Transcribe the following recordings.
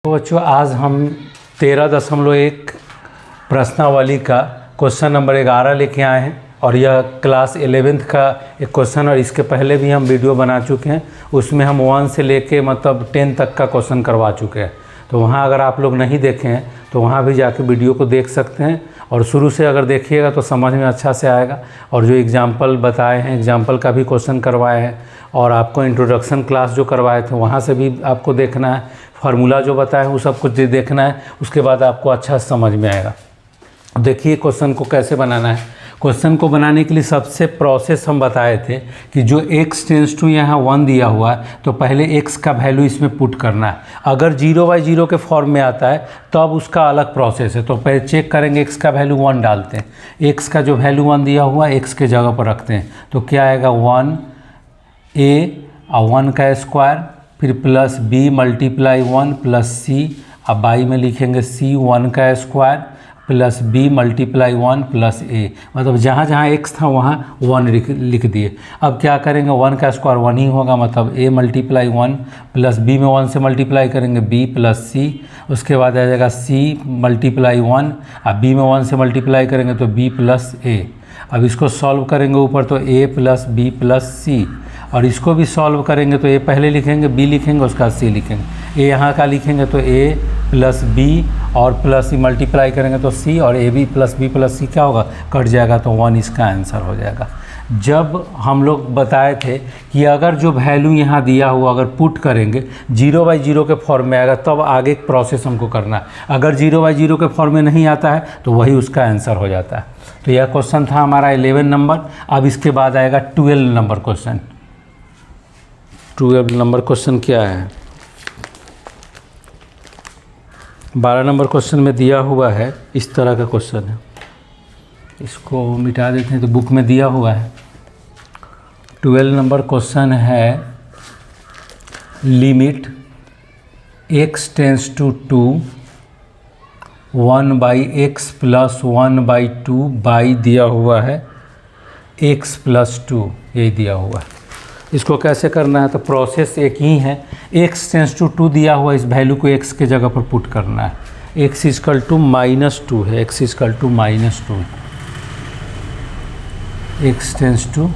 तो बच्चों आज हम 13.1 प्रश्नावली का क्वेश्चन नंबर 11 लेके आए हैं और यह क्लास 11th का एक क्वेश्चन और इसके पहले भी हम वीडियो बना चुके हैं। उसमें हम 1 से लेके मतलब 10 तक का क्वेश्चन करवा चुके हैं। तो वहाँ अगर आप लोग नहीं देखे हैं तो वहाँ भी जाके वीडियो को देख सकते हैं और शुरू से अगर देखिएगा तो समझ में अच्छा से आएगा। और जो एग्जाम्पल बताए हैं, एग्जाम्पल का भी क्वेश्चन करवाए हैं और आपको इंट्रोडक्शन क्लास जो करवाए थे वहाँ से भी आपको देखना है, फार्मूला जो बताया है वो सब कुछ देखना है। उसके बाद आपको अच्छा समझ में आएगा। देखिए क्वेश्चन को कैसे बनाना है। क्वेश्चन को बनाने के लिए सबसे प्रोसेस हम बताए थे कि जो x टेंस टू यहाँ 1 दिया हुआ है तो पहले x का वैल्यू इसमें पुट करना है। अगर 0/0 के फॉर्म में आता है तो अब उसका अलग प्रोसेस है। तो पहले चेक करेंगे, x का वैल्यू 1 डालते हैं। x का जो वैल्यू 1 दिया हुआ है x के जगह पर रखते हैं तो क्या आएगा 1a और 1 का स्क्वायर फिर plus b multiply 1 plus c। अब बाई में लिखेंगे c 1 का square plus b multiply 1 plus a। मतलब जहाँ जहाँ x था वहाँ 1 लिख दिए। अब क्या करेंगे, 1 का स्क्वायर 1 ही होगा, मतलब a मल्टीप्लाई 1 प्लस b में 1 से मल्टीप्लाई करेंगे b प्लस c। उसके बाद आ जाएगा c मल्टीप्लाई 1 अब b में 1 से मल्टीप्लाई करेंगे तो b प्लस a। अब इसको सॉल्व करेंगे ऊपर तो a plus b plus c और इसको भी सॉल्व करेंगे तो a पहले लिखेंगे b लिखेंगे उसका बाद c लिखेंगे। a यहाँ का लिखेंगे तो a प्लस b और प्लस c मल्टीप्लाई करेंगे तो c और a b plus b plus c क्या होगा, कट जाएगा तो 1 इसका आंसर हो जाएगा। जब हम लोग बताए थे कि अगर जो वैल्यू यहाँ दिया हुआ अगर पुट करेंगे 0/0 के फॉर्म में आएगा तब आगे एक प्रोसेस हमको करना है। अगर 0/0 के फॉर्म में नहीं आता है तो वही उसका आंसर हो जाता है। तो यह क्वेश्चन था हमारा 11 नंबर। अब इसके बाद आएगा 12 नंबर क्वेश्चन। 12 नंबर क्वेश्चन क्या है, 12 नंबर क्वेश्चन में दिया हुआ है इस तरह का क्वेश्चन है। इसको मिटा देते हैं तो बुक में दिया हुआ है। 12 नंबर क्वेश्चन है limit x tends to 2 1/x plus 1/2 by दिया हुआ है x प्लस 2, यही दिया हुआ है। इसको कैसे करना है तो प्रोसेस एक ही है। x टेंस टू 2 दिया हुआ, इस वैल्यू को x के जगह पर पुट करना है। x इक्वल टू -2 है, x equal to -2, x tends to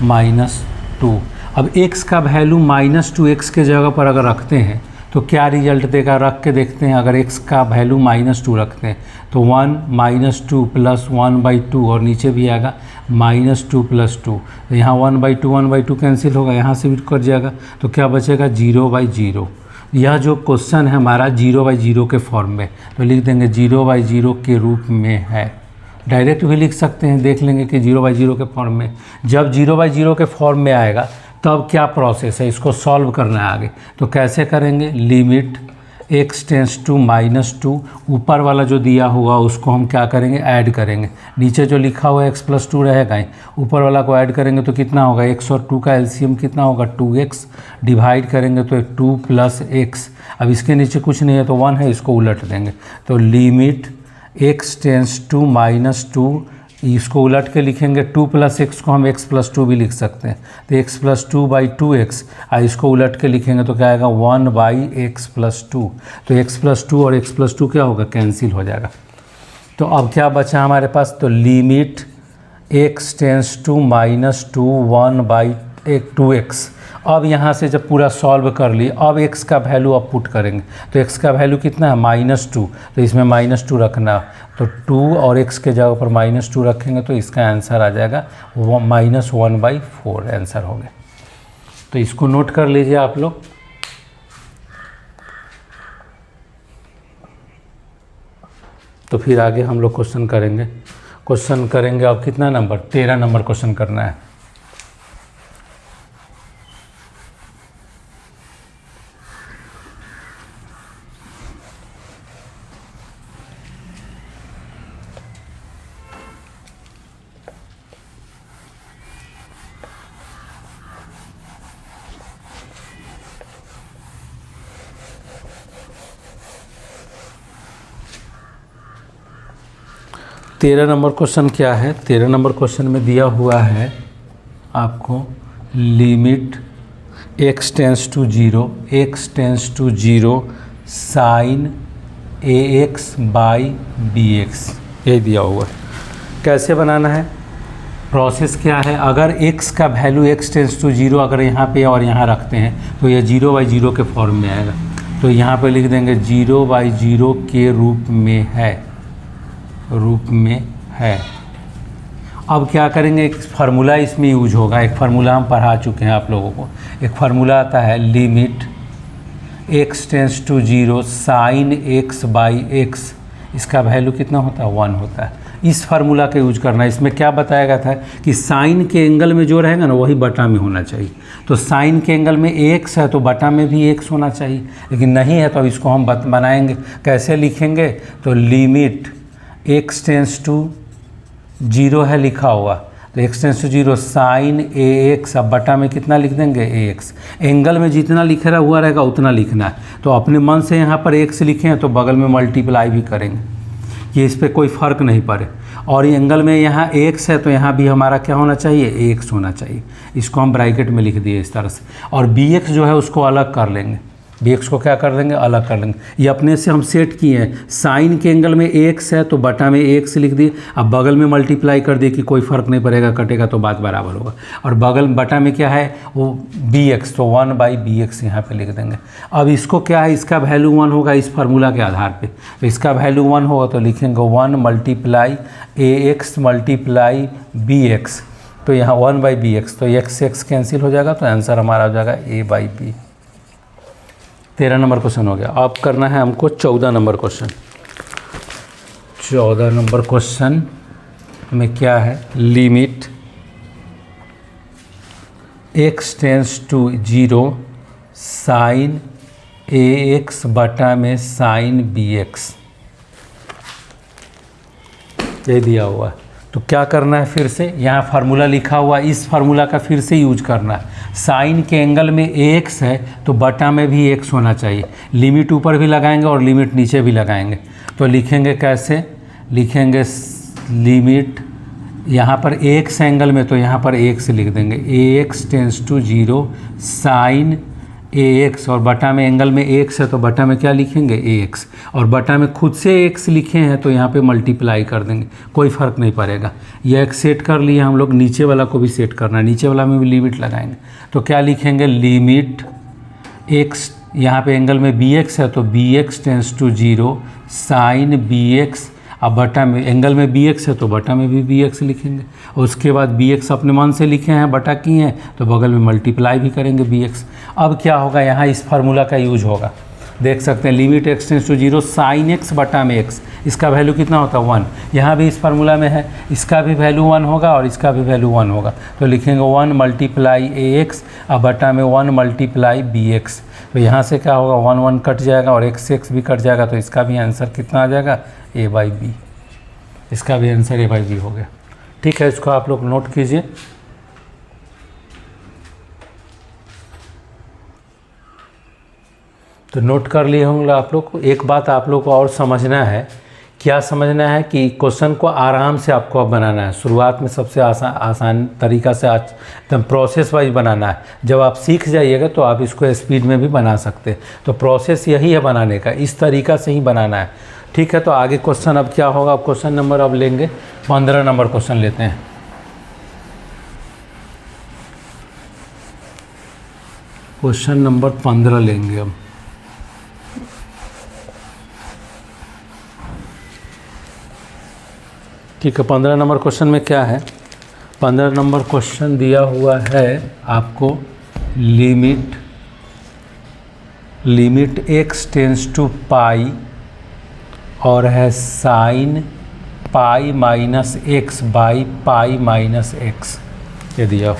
-2। अब x का वैल्यू -2 के जगह पर अगर रखते हैं तो क्या रिजल्ट देगा, रख के देखते हैं। अगर x का वैल्यू -2 रखते हैं तो 1 -2 प्लस 1/2 और नीचे भी आएगा -2 प्लस 2। तो यहाँ 1/2 कैंसिल होगा, यहाँ से भी कट जाएगा तो क्या बचेगा 0/0। यह जो क्वेश्चन है हमारा 0/0 के फॉर्म में, तो लिख देंगे 0/0 के रूप में है। डायरेक्ट भी लिख सकते हैं, देख लेंगे कि 0/0 के फॉर्म में। जब 0/0 के फॉर्म में आएगा तब क्या प्रोसेस है, इसको सॉल्व करना है आगे। तो कैसे करेंगे, लिमिट x टेंस टू -2, ऊपर वाला जो दिया हुआ उसको हम क्या करेंगे, ऐड करेंगे। नीचे जो लिखा हुआ है x प्लस 2 रहेगा ही, ऊपर वाला को ऐड करेंगे तो कितना होगा, x और 2 का एलसीएम कितना होगा 2x, डिवाइड करेंगे तो 2 प्लस x। अब इसके नीचे कुछ नहीं है तो 1 है, इसको उलट देंगे तो लिमिट x टेंस टू -2, इसको उलट के लिखेंगे 2 प्लस x को हम x प्लस 2 भी लिख सकते हैं तो x प्लस 2/2x। और इसको उलट के लिखेंगे तो क्या आएगा 1/x प्लस 2। तो x प्लस 2 और x प्लस 2 क्या होगा, कैंसिल हो जाएगा। तो अब क्या बचा हमारे पास, तो limit x tends to -2 1/2x। अब यहाँ से जब पूरा सॉल्व कर लिए, अब x का वैल्यू अब पुट करेंगे तो x का वैल्यू कितना है -2, तो इसमें -2 रखना। तो 2 और x के जगह पर -2 रखेंगे तो इसका आंसर आ जाएगा -1/4 आंसर हो गया। तो इसको नोट कर लीजिए आप लोग। तो फिर आगे हम लोग क्वेश्चन करेंगे। अब कितना नंबर, 13 नंबर क्वेश्चन करना है। तेरह नंबर क्वेश्चन क्या है, 13 नंबर क्वेश्चन में दिया हुआ है आपको limit x tends to 0 sine a x by b x, यही दिया हुआ है। कैसे बनाना है, प्रोसेस क्या है, अगर x का वैल्यू x टेंस टू 0 अगर यहाँ पे और यहाँ रखते हैं तो ये 0/0 के फॉर्म में आएगा। तो यहाँ पे लिख देंगे 0/0 के रूप में है। अब क्या करेंगे, एक फार्मूला इसमें यूज होगा, एक फार्मूला हम पढ़ा चुके हैं आप लोगों को। एक फार्मूला आता है limit x tends to 0 sine x by x, इसका वैल्यू कितना होता है, 1 होता है। इस फार्मूला का यूज करना है। इसमें क्या बताया गया था कि साइन के एंगल में जो रहेगा ना वही बटा में होना चाहिए। तो साइन के एंगल में x है तो बटा में भी x होना चाहिए, लेकिन नहीं है तो अब इसको हम बनाएंगे। कैसे लिखेंगे, तो लिमिट x टेंस टू 0 है लिखा हुआ, तो x tends to 0 sine a x, अब बटा में कितना लिख देंगे x। एंगल में जितना लिखा हुआ रहेगा उतना लिखना है। तो अपने मन से यहाँ पर x लिखे हैं तो बगल में मल्टीप्लाई भी करेंगे, ये इस पर कोई फ़र्क नहीं पड़े। और ये एंगल में यहाँ x है तो यहाँ भी हमारा क्या होना चाहिए, x होना चाहिए। इसको हम ब्रैकेट में लिख दिए इस तरह से। और bx जो है उसको अलग कर लेंगे, bx को क्या कर देंगे, अलग कर लेंगे। ये अपने से हम सेट किए हैं, साइन के एंगल में x है तो बटा में x लिख दिए। अब बगल में मल्टीप्लाई कर दिए कि कोई फ़र्क नहीं पड़ेगा, कटेगा तो बात बराबर होगा। और बगल बटा में क्या है, वो bx, तो 1/bx यहाँ पे लिख देंगे। अब इसको क्या है, इसका वैल्यू 1 होगा इस फार्मूला के आधार पे। तो इसका वैल्यू 1 होगा तो लिखेंगे 1 × ax × bx, तो यहाँ 1/bx, तो x कैंसिल हो जाएगा, तो आंसर हमारा हो जाएगा a/b। 13 नंबर क्वेश्चन हो गया। अब करना है हमको 14 नंबर क्वेश्चन। 14 नंबर क्वेश्चन में क्या है, limit x tends to 0 sine a x बटा में साइन बी एक्स, ये दिया हुआ है। तो क्या करना है, फिर से यहाँ फार्मूला लिखा हुआ, इस फार्मूला का फिर से यूज करना है। साइन के एंगल में x है तो बटा में भी x होना चाहिए। लिमिट ऊपर भी लगाएंगे और लिमिट नीचे भी लगाएंगे। तो लिखेंगे कैसे, लिखेंगे लिमिट यहाँ पर x एंगल में तो यहाँ पर x लिख देंगे, ax tends to 0 sine ax, और बटा में एंगल में x है तो बटा में क्या लिखेंगे, ax, और बटा में खुद से x लिखे हैं तो यहाँ पे मल्टीप्लाई कर देंगे, कोई फ़र्क नहीं पड़ेगा। यह एक सेट कर लिए हम लोग, नीचे वाला को भी सेट करना है, नीचे वाला में भी लिमिट लगाएंगे। तो क्या लिखेंगे, लिमिट x, यहाँ पे एंगल में bx है तो bx tends to 0 sine bx, अब बटा में एंगल में bx है तो बटा में भी bx लिखेंगे। और उसके बाद bx अपने मन से लिखे हैं, बटा किए हैं तो बगल में मल्टीप्लाई भी करेंगे bx। अब क्या होगा, यहाँ इस फार्मूला का यूज होगा, देख सकते हैं। Limit x tends to 0 sine x बटा में x, इसका वैल्यू कितना होता है, 1। यहाँ भी इस फार्मूला में है, इसका भी वैल्यू 1 होगा और इसका भी वैल्यू 1 होगा। तो लिखेंगे 1 × ax, अब बटा में 1 × bx। तो यहाँ से क्या होगा, 1 1 कट जाएगा और x भी कट जाएगा, तो इसका भी आंसर कितना आ जाएगा, a/b। इसका भी आंसर a/b हो गया। ठीक है, इसको आप लोग नोट कीजिए। तो नोट कर लिए होंगे आप लोग को। एक बात आप लोग को और समझना है, क्या समझना है कि क्वेश्चन को आराम से आपको अब बनाना है। शुरुआत में सबसे आसान तरीका से एकदम प्रोसेस वाइज बनाना है। जब आप सीख जाइएगा तो आप इसको स्पीड में भी बना सकते हैं। तो प्रोसेस यही है बनाने का, इस तरीका से ही बनाना है। ठीक है, तो आगे क्वेश्चन अब क्या होगा, अब क्वेश्चन नंबर अब लेंगे 15 नंबर क्वेश्चन लेते हैं। क्वेश्चन नंबर 15 लेंगे अब। ठीक है, 15 नंबर क्वेश्चन में क्या है, 15 नंबर क्वेश्चन दिया हुआ है आपको, लिमिट x टेंस टू पाई और है sign pi minus x by pi minus x, ये दिया।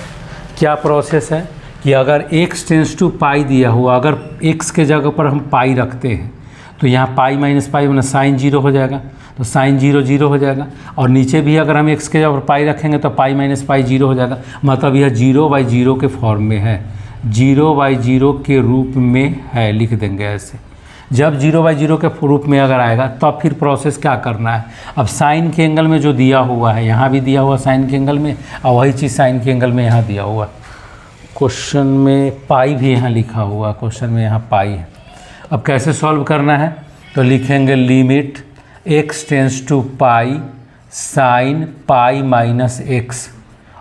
क्या प्रोसेस है कि अगर x टेंस टू पाई दिया हुआ, अगर x के जगह पर हम पाई रखते हैं तो यहाँ पाई माइनस पाई मतलब साइन 0 हो जाएगा, तो साइन 0 0 हो जाएगा। और नीचे भी अगर हम x के जगह पर पाई रखेंगे तो पाई माइनस पाई 0 हो जाएगा, मतलब यह 0/0 के फॉर्म में है, 0/0 के रूप में है, लिख देंगे ऐसे। जब 0/0 के रूप में अगर आएगा तब फिर प्रोसेस क्या करना है, अब साइन के एंगल में जो दिया हुआ है, यहाँ भी दिया हुआ साइन के एंगल में, और वही चीज़ साइन के एंगल में यहाँ दिया हुआ। क्वेश्चन में पाई भी यहाँ लिखा हुआ, क्वेश्चन में यहाँ पाई है। अब कैसे सॉल्व करना है, तो लिखेंगे limit x tends to pi sine pi minus x,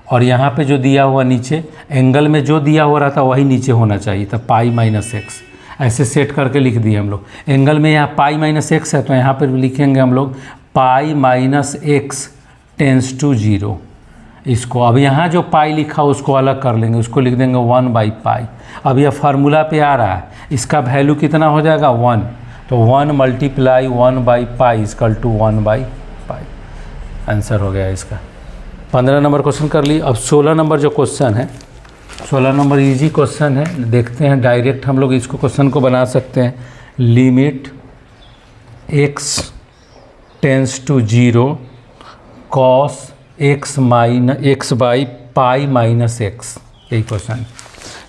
और यहाँ पे जो दिया हुआ नीचे एंगल में जो दिया हुआ रहता वही नीचे होना चाहिए, तो पाई माइनस एक्स ऐसे सेट करके लिख दिए हम लोग। एंगल में यहाँ पाई माइनस एक्स है तो यहाँ पर लिखेंगे हम लोग pi minus x tends to 0। इसको अब यहाँ जो पाई लिखा उसको अलग कर लेंगे, उसको लिख देंगे 1/पाई। अब यह फार्मूला पे आ रहा है, इसका वैल्यू कितना हो जाएगा 1, तो 1 मल्टीप्लाई 1/पाई इजकल टू 1/पाई। आंसर हो गया इसका। 15 नंबर क्वेश्चन कर ली। अब 16 नंबर जो क्वेश्चन है, 16 नंबर इजी क्वेश्चन है, देखते हैं डायरेक्ट हम लोग इसको क्वेश्चन को बना सकते हैं। Limit x tends to 0 cos x by pi minus x, यही क्वेश्चन।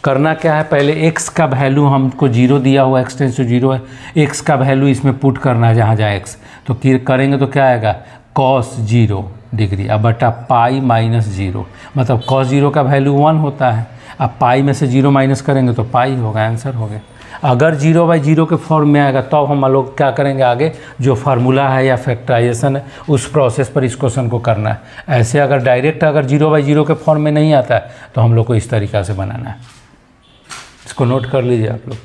करना क्या है, पहले x का वैल्यू हमको 0 दिया हुआ, x टेंस टू 0 है, x का वैल्यू इसमें पुट करना है जहाँ जहाँ x, तो करेंगे तो क्या आएगा cos 0 डिग्री अब बटा पाई माइनस 0, मतलब cos 0 का वैल्यू 1 होता है। अब पाई में से 0 माइनस करेंगे तो पाई होगा, आंसर हो गया। अगर 0/0 के फॉर्म में आएगा तो हम लोग क्या करेंगे, आगे जो फार्मूला है या फैक्टराइजेशन है उस प्रोसेस पर इस क्वेश्चन को करना है। ऐसे अगर डायरेक्ट अगर 0/0 के फॉर्म में नहीं आता है तो हम लोग को इस तरीक़ा से बनाना है। इसको नोट कर लीजिए आप लोग।